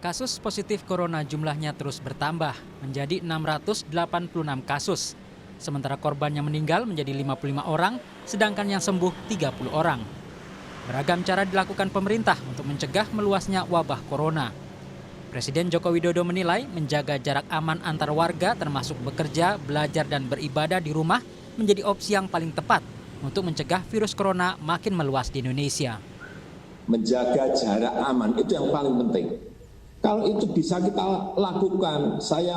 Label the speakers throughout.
Speaker 1: Kasus positif corona jumlahnya terus bertambah menjadi 686 kasus. Sementara korban yang meninggal menjadi 55 orang, sedangkan yang sembuh 30 orang. Beragam cara dilakukan pemerintah untuk mencegah meluasnya wabah corona. Presiden Joko Widodo menilai menjaga jarak aman antar warga termasuk bekerja, belajar, dan beribadah di rumah menjadi opsi yang paling tepat untuk mencegah virus corona makin meluas di Indonesia.
Speaker 2: Menjaga jarak aman itu yang paling penting. Kalau itu bisa kita lakukan, saya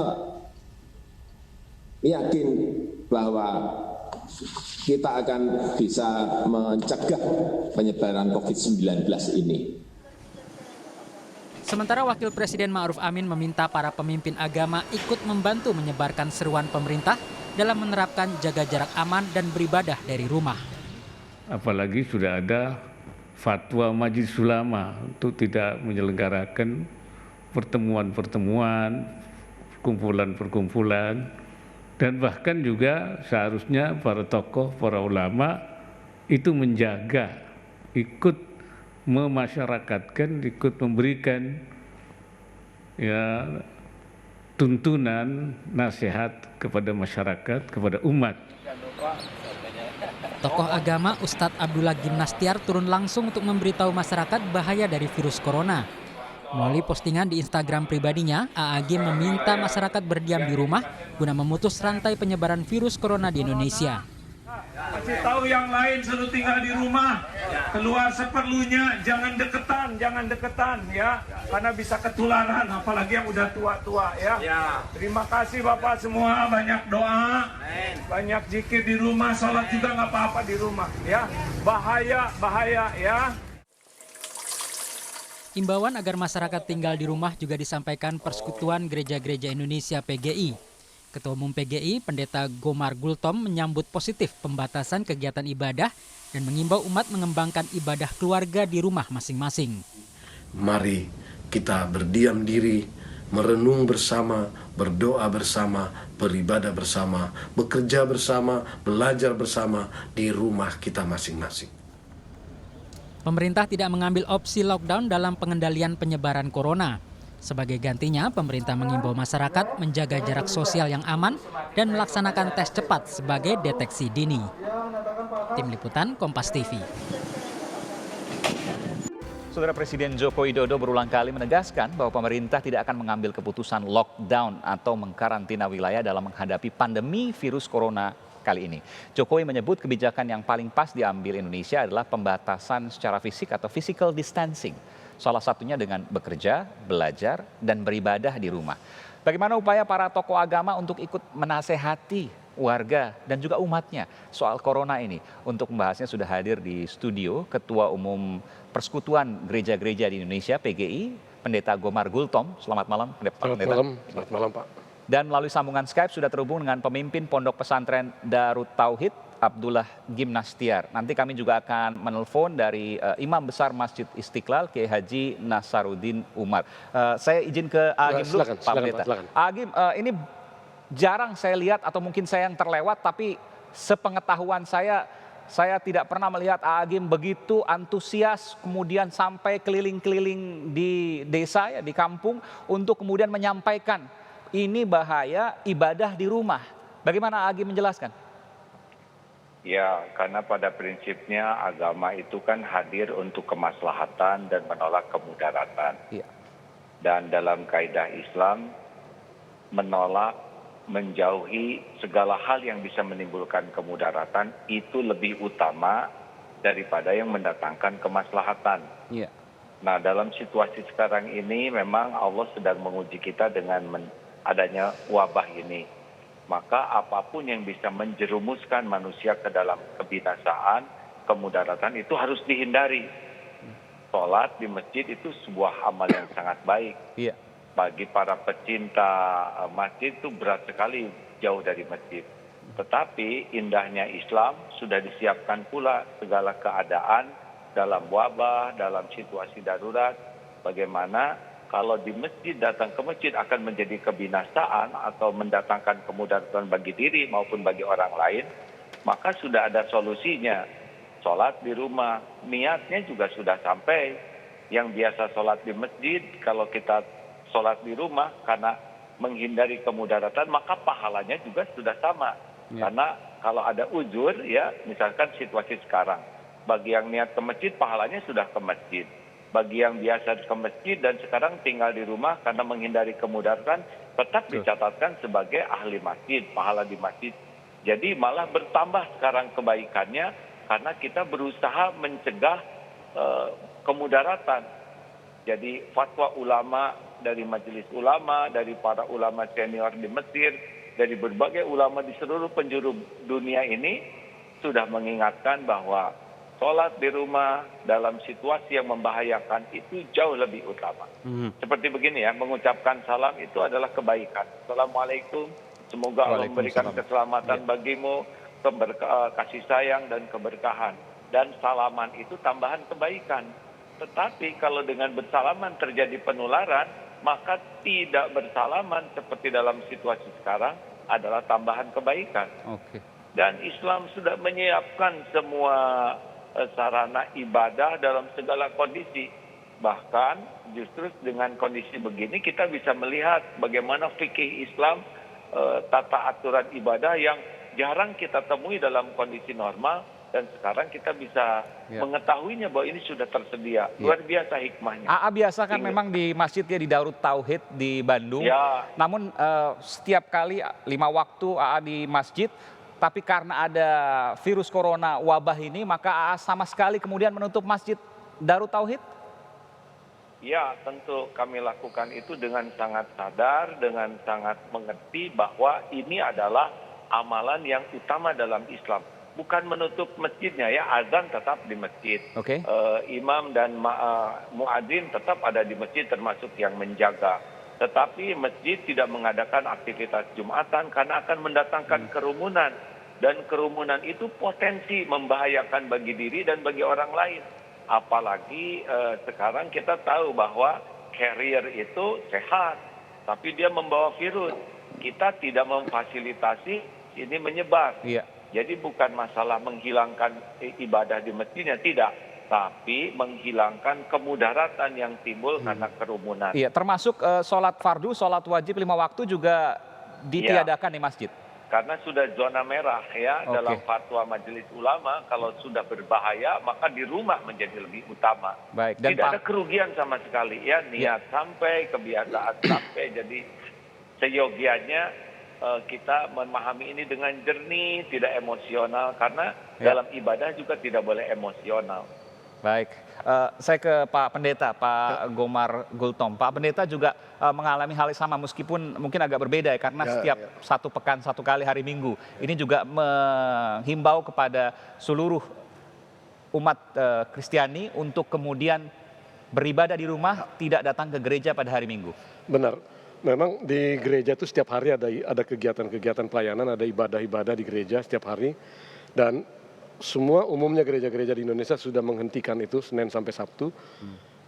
Speaker 2: yakin bahwa kita akan bisa mencegah penyebaran COVID-19 ini.
Speaker 1: Sementara Wakil Presiden Ma'ruf Amin meminta para pemimpin agama ikut membantu menyebarkan seruan pemerintah dalam menerapkan jaga jarak aman dan beribadah dari rumah.
Speaker 3: Apalagi sudah ada fatwa Majelis Ulama untuk tidak menyelenggarakan pertemuan-pertemuan, perkumpulan-perkumpulan, dan bahkan juga seharusnya para tokoh, para ulama itu menjaga, ikut memasyarakatkan, ikut memberikan tuntunan, nasihat kepada masyarakat, kepada umat.
Speaker 1: Tokoh agama Ustadz Abdullah Gimnastiar turun langsung untuk memberitahu masyarakat bahaya dari virus corona. Melalui postingan di Instagram pribadinya, AAG meminta masyarakat berdiam di rumah guna memutus rantai penyebaran virus corona di Indonesia.
Speaker 4: Kasih tahu yang lain suruh tinggal di rumah, keluar seperlunya, jangan deketan ya, karena bisa ketularan, apalagi yang udah tua-tua ya. Terima kasih Bapak semua, banyak doa, banyak zikir di rumah, sholat juga nggak apa-apa di rumah ya, bahaya ya.
Speaker 1: Imbauan agar masyarakat tinggal di rumah juga disampaikan Persekutuan Gereja-Gereja Indonesia PGI. Ketua Umum PGI, Pendeta Gomar Gultom menyambut positif pembatasan kegiatan ibadah dan mengimbau umat mengembangkan ibadah keluarga di rumah masing-masing.
Speaker 5: Mari kita berdiam diri, merenung bersama, berdoa bersama, beribadah bersama, bekerja bersama, belajar bersama di rumah kita masing-masing.
Speaker 1: Pemerintah tidak mengambil opsi lockdown dalam pengendalian penyebaran corona. Sebagai gantinya, pemerintah mengimbau masyarakat menjaga jarak sosial yang aman dan melaksanakan tes cepat sebagai deteksi dini. Tim Liputan Kompas TV.
Speaker 6: Saudara Presiden Joko Widodo berulang kali menegaskan bahwa pemerintah tidak akan mengambil keputusan lockdown atau mengkarantina wilayah dalam menghadapi pandemi virus corona kali ini. Jokowi menyebut kebijakan yang paling pas diambil Indonesia adalah pembatasan secara fisik atau physical distancing. Salah satunya dengan bekerja, belajar, dan beribadah di rumah. Bagaimana upaya para tokoh agama untuk ikut menasehati warga dan juga umatnya soal corona ini? Untuk membahasnya sudah hadir di studio Ketua Umum Persekutuan Gereja-Gereja di Indonesia PGI, Pendeta Gomar Gultom. Selamat malam, Pendeta.
Speaker 5: Selamat malam Pak.
Speaker 6: Dan melalui sambungan Skype sudah terhubung dengan pemimpin Pondok Pesantren Darut Tauhid, Abdullah Gimnastiar. Nanti kami juga akan menelpon dari Imam Besar Masjid Istiqlal, Kiai Haji Nasaruddin Umar. Saya izin ke Agim dulu, Pak Pendeta. Agim, ini jarang saya lihat atau mungkin saya yang terlewat, tapi sepengetahuan saya tidak pernah melihat Agim begitu antusias kemudian sampai keliling-keliling di desa, ya, di kampung, untuk kemudian menyampaikan ini bahaya ibadah di rumah. Bagaimana Agim menjelaskan?
Speaker 7: Ya, karena pada prinsipnya agama itu kan hadir untuk kemaslahatan dan menolak kemudaratan.
Speaker 6: Ya.
Speaker 7: Dan dalam kaidah Islam, menolak, menjauhi segala hal yang bisa menimbulkan kemudaratan itu lebih utama daripada yang mendatangkan kemaslahatan.
Speaker 6: Ya.
Speaker 7: Nah, dalam situasi sekarang ini memang Allah sedang menguji kita dengan adanya wabah ini. Maka apapun yang bisa menjerumuskan manusia ke dalam kebinasaan, kemudaratan itu harus dihindari. Sholat di masjid itu sebuah amal yang sangat baik.
Speaker 6: Iya.
Speaker 7: Bagi para pecinta masjid itu berat sekali jauh dari masjid. Tetapi indahnya Islam sudah disiapkan pula segala keadaan dalam wabah, dalam situasi darurat. Bagaimana kalau di masjid, datang ke masjid akan menjadi kebinasaan atau mendatangkan kemudaratan bagi diri maupun bagi orang lain, maka sudah ada solusinya. Sholat di rumah, niatnya juga sudah sampai. Yang biasa sholat di masjid, kalau kita sholat di rumah karena menghindari kemudaratan, maka pahalanya juga sudah sama. Karena kalau ada uzur, ya misalkan situasi sekarang, bagi yang niat ke masjid, pahalanya sudah ke masjid. Bagi yang biasa ke masjid dan sekarang tinggal di rumah karena menghindari kemudaratan, tetap dicatatkan sebagai ahli masjid, pahala di masjid. Jadi malah bertambah sekarang kebaikannya karena kita berusaha mencegah kemudaratan. Jadi fatwa ulama dari majelis ulama, dari para ulama senior di Mesir, dari berbagai ulama di seluruh penjuru dunia ini sudah mengingatkan bahwa sholat di rumah dalam situasi yang membahayakan itu jauh lebih utama. Seperti begini ya, mengucapkan salam itu adalah kebaikan. Assalamualaikum, semoga Allah memberikan keselamatan bagimu, kasih sayang dan keberkahan. Dan salaman itu tambahan kebaikan. Tetapi kalau dengan bersalaman terjadi penularan, maka tidak bersalaman seperti dalam situasi sekarang adalah tambahan kebaikan. Dan Islam sudah menyiapkan semua sarana ibadah dalam segala kondisi. Bahkan justru dengan kondisi begini kita bisa melihat bagaimana fikih Islam, tata aturan ibadah yang jarang kita temui dalam kondisi normal, dan sekarang kita bisa mengetahuinya bahwa ini sudah tersedia. Luar biasa hikmahnya.
Speaker 6: AA biasa kan memang di masjid ya, di Darut Tauhid di Bandung. Namun setiap kali 5 waktu AA di masjid, tapi karena ada virus corona wabah ini, maka AA sama sekali kemudian menutup masjid Darut Tauhid?
Speaker 7: Ya, tentu kami lakukan itu dengan sangat sadar, dengan sangat mengerti bahwa ini adalah amalan yang utama dalam Islam. Bukan menutup masjidnya ya, azan tetap di masjid. Imam dan muadzin tetap ada di masjid termasuk yang menjaga. Tetapi masjid tidak mengadakan aktivitas Jumatan karena akan mendatangkan kerumunan. Dan kerumunan itu potensi membahayakan bagi diri dan bagi orang lain. Apalagi sekarang kita tahu bahwa carrier itu sehat, tapi dia membawa virus. Kita tidak memfasilitasi ini menyebar. Jadi bukan masalah menghilangkan ibadah di masjidnya, tidak. Tapi menghilangkan kemudaratan yang timbul karena kerumunan.
Speaker 6: Iya, termasuk sholat fardu, sholat wajib 5 waktu juga ditiadakan di masjid.
Speaker 7: Karena sudah zona merah ya, dalam fatwa majelis ulama, kalau sudah berbahaya maka di rumah menjadi lebih utama.
Speaker 6: Dan
Speaker 7: tidak ada kerugian sama sekali ya, niat sampai, kebiasaan sampai, jadi seyogianya kita memahami ini dengan jernih, tidak emosional, karena dalam ibadah juga tidak boleh emosional.
Speaker 6: Baik, saya ke Pak Pendeta, Pak Gomar Gultom. Pak Pendeta juga mengalami hal yang sama meskipun mungkin agak berbeda ya, karena setiap 1 pekan 1 kali hari Minggu. Ini juga menghimbau kepada seluruh umat Kristiani untuk kemudian beribadah di rumah, tidak datang ke gereja pada hari Minggu.
Speaker 5: Benar. Memang di gereja itu setiap hari ada kegiatan-kegiatan pelayanan, ada ibadah-ibadah di gereja setiap hari. Dan semua umumnya gereja-gereja di Indonesia sudah menghentikan itu Senin sampai Sabtu.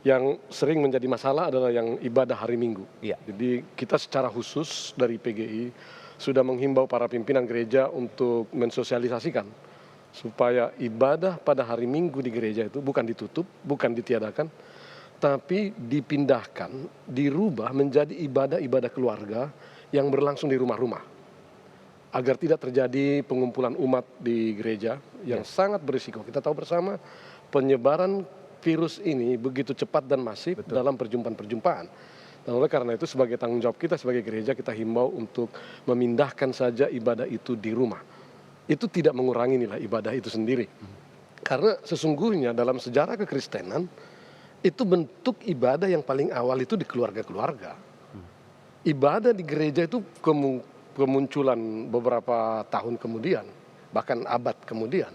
Speaker 5: Yang sering menjadi masalah adalah yang ibadah hari Minggu. Jadi kita secara khusus dari PGI sudah menghimbau para pimpinan gereja untuk mensosialisasikan supaya ibadah pada hari Minggu di gereja itu bukan ditutup, bukan ditiadakan, tapi dipindahkan, dirubah menjadi ibadah-ibadah keluarga yang berlangsung di rumah-rumah. Agar tidak terjadi pengumpulan umat di gereja yang sangat berisiko. Kita tahu bersama penyebaran virus ini begitu cepat dan masif dalam perjumpaan-perjumpaan. Dan oleh karena itu sebagai tanggung jawab kita sebagai gereja, kita himbau untuk memindahkan saja ibadah itu di rumah. Itu tidak mengurangi nilai ibadah itu sendiri. Karena sesungguhnya dalam sejarah kekristenan, itu bentuk ibadah yang paling awal itu di keluarga-keluarga. Ibadah di gereja itu kemunculan beberapa tahun kemudian, bahkan abad kemudian.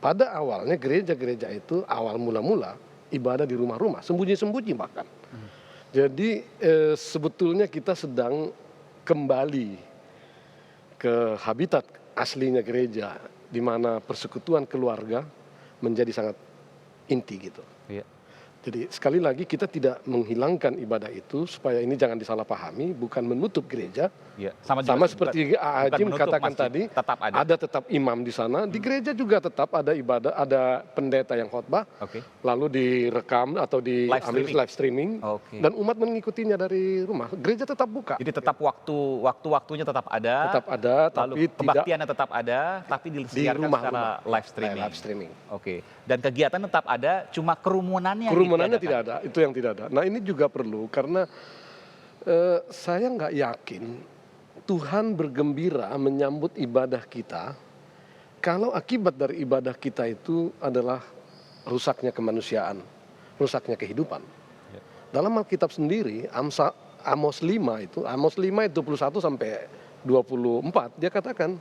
Speaker 5: Pada awalnya gereja-gereja itu awal mula-mula ibadah di rumah-rumah, sembunyi-sembunyi bahkan. Jadi sebetulnya kita sedang kembali ke habitat aslinya gereja, di mana persekutuan keluarga menjadi sangat inti gitu. Jadi sekali lagi kita tidak menghilangkan ibadah itu supaya ini jangan disalahpahami, bukan menutup gereja.
Speaker 6: Ya,
Speaker 5: Sama seperti Ajim katakan tadi, ada tetap imam di sana, di gereja juga tetap ada ibadah, ada pendeta yang khotbah, lalu direkam atau diambil live streaming, dan umat mengikutinya dari rumah. Gereja tetap buka.
Speaker 6: Jadi tetap waktu-waktunya tetap ada,
Speaker 5: tapi
Speaker 6: kebaktiannya tetap ada, tapi disiarkan secara live streaming. Oke. Dan kegiatan tetap ada, cuma kerumunannya
Speaker 5: tidak ada, itu yang tidak ada. Nah ini juga perlu karena saya nggak yakin Tuhan bergembira menyambut ibadah kita kalau akibat dari ibadah kita itu adalah rusaknya kemanusiaan, rusaknya kehidupan. Dalam Alkitab sendiri, Amos 5 itu 21 sampai 24, dia katakan,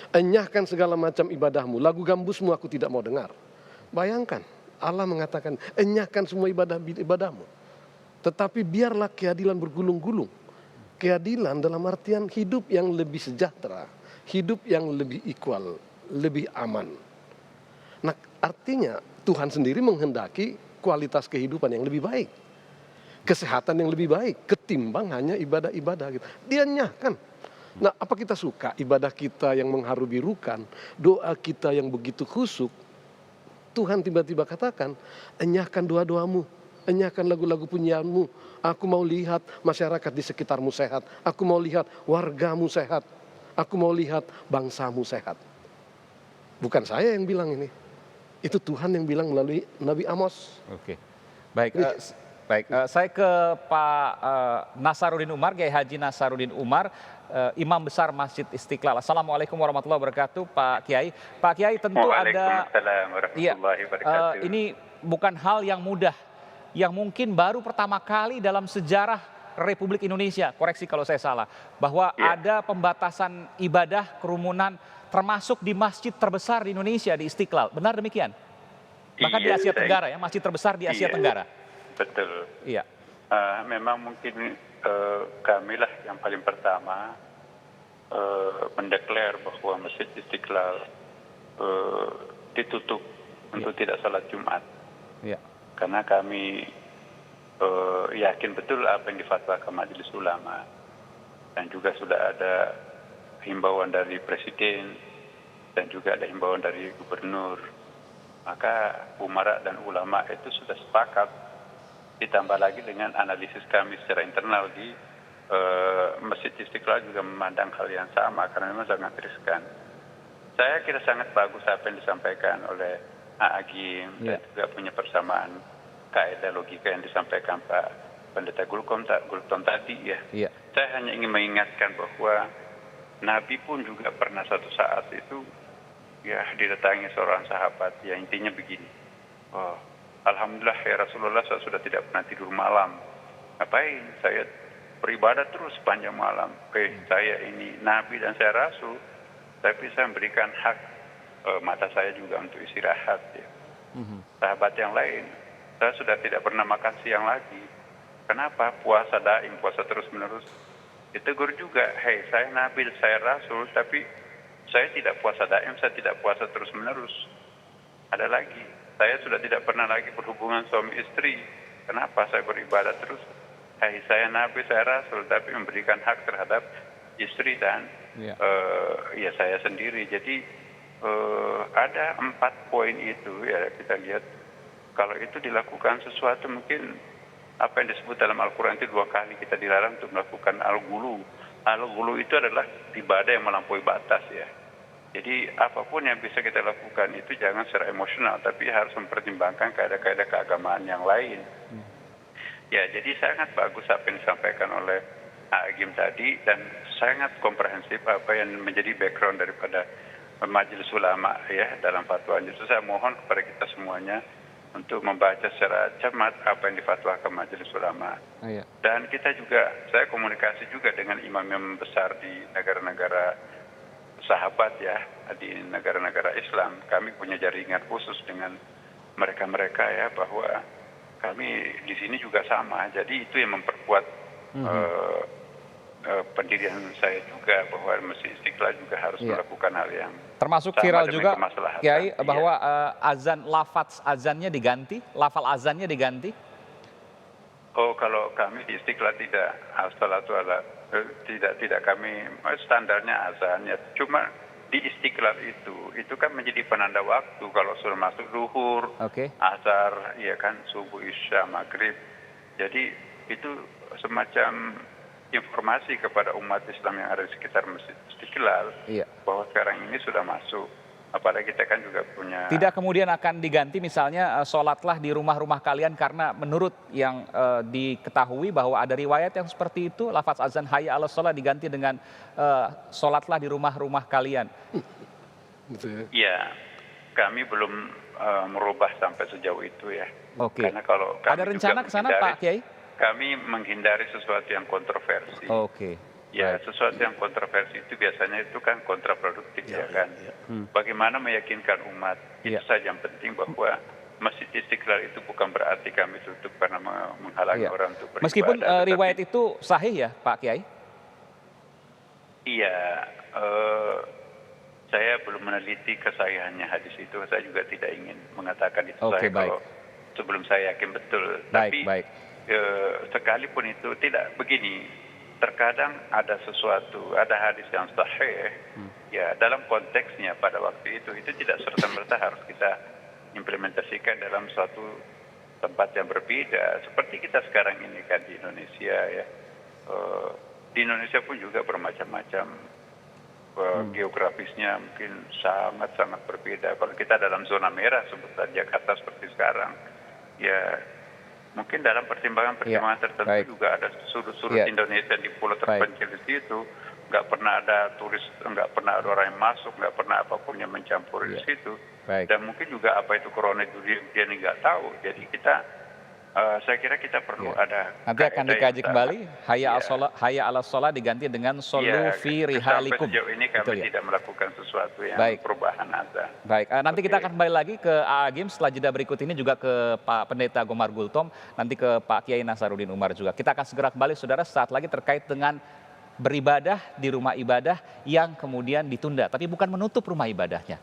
Speaker 5: enyahkan segala macam ibadahmu, lagu gambusmu aku tidak mau dengar. Bayangkan, Allah mengatakan, enyahkan semua ibadahmu. Tetapi biarlah keadilan bergulung-gulung. Keadilan dalam artian hidup yang lebih sejahtera, hidup yang lebih equal, lebih aman. Nah, artinya Tuhan sendiri menghendaki kualitas kehidupan yang lebih baik. Kesehatan yang lebih baik ketimbang hanya ibadah-ibadah gitu. Dia nyahkan. Nah, apa kita suka ibadah kita yang mengharu birukan, doa kita yang begitu khusyuk, Tuhan tiba-tiba katakan, enyahkan doa-doamu, enyahkan lagu-lagu pujianmu. Aku mau lihat masyarakat di sekitarmu sehat. Aku mau lihat wargamu sehat. Aku mau lihat bangsamu sehat. Bukan saya yang bilang ini. Itu Tuhan yang bilang melalui Nabi Amos.
Speaker 6: Oke, baik. Saya ke Pak Nasaruddin Umar, Kiai Haji Nasaruddin Umar, Imam Besar Masjid Istiqlal. Assalamualaikum warahmatullahi wabarakatuh, Pak Kiai. Pak Kiai, tentu ada. Ini bukan hal yang mudah, yang mungkin baru pertama kali dalam sejarah Republik Indonesia. Koreksi kalau saya salah, bahwa ada pembatasan ibadah, kerumunan, termasuk di masjid terbesar di Indonesia, di Istiqlal. Benar demikian? Bahkan di Asia Tenggara ya, masjid terbesar di Asia Tenggara.
Speaker 7: Betul.
Speaker 6: Iya.
Speaker 7: Memang mungkin kamilah yang paling pertama mendeklar bahwa Masjid Istiqlal ditutup untuk tidak salat Jumat. Iya. Karena kami yakin betul apa yang difatwakan Majelis Ulama, dan juga sudah ada himbauan dari Presiden dan juga ada himbauan dari Gubernur. Maka umara dan ulama itu sudah sepakat, ditambah lagi dengan analisis kami secara internal di Masjid Istiqlal juga memandang hal yang sama karena memang sangat riskan. Saya kira sangat bagus apa yang disampaikan oleh Agim dan juga punya persamaan kaidah logika yang disampaikan Pak Pendeta Gultom tadi ya. Saya hanya ingin mengingatkan bahwa Nabi pun juga pernah suatu saat itu ya didatangi seorang sahabat yang intinya begini. Oh, alhamdulillah ya Rasulullah, saya sudah tidak pernah tidur malam. Ngapain? Saya beribadah terus sepanjang malam. Saya ini Nabi dan saya Rasul, tapi saya memberikan hak mata saya juga untuk istirahat. Ya. Sahabat yang lain, saya sudah tidak pernah makan siang lagi. Kenapa? Puasa daim, puasa terus menerus. Ditegur juga, hei saya Nabi, saya Rasul, tapi saya tidak puasa daim, saya tidak puasa terus menerus. Ada lagi, saya sudah tidak pernah lagi berhubungan suami istri. Kenapa? Saya beribadah terus. Hei saya Nabi, saya Rasul, tapi memberikan hak terhadap istri dan ya saya sendiri. Jadi ada 4 poin itu ya kita lihat. Kalau itu dilakukan sesuatu mungkin apa yang disebut dalam Al-Quran itu 2 kali kita dilarang untuk melakukan al-ghulu. Al-ghulu itu adalah ibadah yang melampaui batas ya. Jadi apapun yang bisa kita lakukan itu jangan secara emosional, tapi harus mempertimbangkan kaidah-kaidah keagamaan yang lain. Ya, jadi sangat bagus apa yang disampaikan oleh Agim tadi dan sangat komprehensif apa yang menjadi background daripada Majelis Ulama ya dalam fatwanya. Itu saya mohon kepada kita semuanya untuk membaca secara cermat apa yang difatwakan Majelis Ulama. Dan kita juga, saya komunikasi juga dengan imam-imam besar di negara-negara sahabat ya, di negara-negara Islam. Kami punya jaringan khusus dengan mereka-mereka ya, bahwa kami di sini juga sama. Jadi itu yang memperkuat pendirian saya juga bahwa Masjid Istiqlal juga harus melakukan hal yang
Speaker 6: Termasuk
Speaker 7: sama
Speaker 6: viral
Speaker 7: demi
Speaker 6: juga,
Speaker 7: kemaslahatan.
Speaker 6: Kiai,
Speaker 7: Iya.
Speaker 6: bahwa lafaz azannya diganti, lafal azannya diganti.
Speaker 7: Oh, kalau kami di Istiqlal tidak as-salatu ala tidak kami standarnya azannya. Cuma di Istiqlal itu kan menjadi penanda waktu kalau sudah masuk zuhur,
Speaker 6: Oke.
Speaker 7: asar, ya kan, subuh, isya, maghrib. Jadi itu semacam informasi kepada umat Islam yang ada di sekitar Masjid Istiqlal
Speaker 6: Iya.
Speaker 7: bahwa sekarang ini sudah masuk. Apalagi kita kan juga punya.
Speaker 6: Tidak kemudian akan diganti misalnya sholatlah di rumah-rumah kalian karena menurut yang diketahui bahwa ada riwayat yang seperti itu, lafaz azan hayya 'alas shalah diganti dengan sholatlah di rumah-rumah kalian.
Speaker 5: Gitu ya.
Speaker 7: Ya, kami belum merubah sampai sejauh itu ya.
Speaker 6: Oke.
Speaker 7: Karena kalau kami
Speaker 6: Ada rencana
Speaker 7: juga
Speaker 6: ke sana
Speaker 7: menghindari-
Speaker 6: Pak Kiai?
Speaker 7: Kami menghindari sesuatu yang kontroversi.
Speaker 6: Oke.
Speaker 7: Ya, sesuatu yang kontroversi itu biasanya itu kan kontraproduktif ya kan. Bagaimana meyakinkan umat, itu
Speaker 6: Ya.
Speaker 7: saja yang penting bahwa Masjid Istiqlal itu bukan berarti kami tutup karena menghalangi
Speaker 6: Iya.
Speaker 7: orang untuk beribadah.
Speaker 6: Meskipun
Speaker 7: tetapi-
Speaker 6: riwayat itu sahih ya Pak Kiai?
Speaker 7: Iya, saya belum meneliti kesahihannya hadis itu. Saya juga tidak ingin mengatakan itu
Speaker 6: Oke,
Speaker 7: sahih
Speaker 6: baik.
Speaker 7: kalau sebelum saya yakin betul.
Speaker 6: Baik,
Speaker 7: Tapi
Speaker 6: baik.
Speaker 7: sekalipun itu tidak begini. Terkadang ada sesuatu, ada hadis yang sahih, ya dalam konteksnya pada waktu itu tidak serta-merta harus kita implementasikan dalam suatu tempat yang berbeda. Seperti kita sekarang ini kan di Indonesia ya. Di Indonesia pun juga bermacam-macam. Geografisnya mungkin sangat-sangat berbeda. Kalau kita dalam zona merah sebutan Jakarta seperti sekarang, ya mungkin dalam pertimbangan-pertimbangan tertentu
Speaker 6: baik.
Speaker 7: juga ada sudut-sudut
Speaker 6: Ya.
Speaker 7: Indonesia di pulau terpencil di situ, nggak pernah ada turis, nggak pernah ada orang yang masuk, nggak pernah apapun yang mencampur di situ.
Speaker 6: Baik.
Speaker 7: Dan mungkin juga apa itu corona itu dia nggak tahu. Jadi kita, saya kira kita perlu ada.
Speaker 6: Nanti akan
Speaker 7: kaedah
Speaker 6: dikaji
Speaker 7: yang
Speaker 6: kembali.
Speaker 7: Iya.
Speaker 6: Hayya 'alas shalah diganti dengan solu
Speaker 7: Iya,
Speaker 6: fi
Speaker 7: sampai
Speaker 6: rihalikum.
Speaker 7: sejauh ini kami
Speaker 6: Betul ya?
Speaker 7: tidak melakukan sesuatu yang
Speaker 6: Baik.
Speaker 7: perubahan azan.
Speaker 6: Baik, nanti kita
Speaker 7: Oke.
Speaker 6: akan kembali lagi ke Agim setelah jeda berikut ini juga ke Pak Pendeta Gomar Gultom, nanti ke Pak Kiai Nasaruddin Umar juga. Kita akan segera kembali saudara saat lagi terkait dengan beribadah di rumah ibadah yang kemudian ditunda, tapi bukan menutup rumah ibadahnya.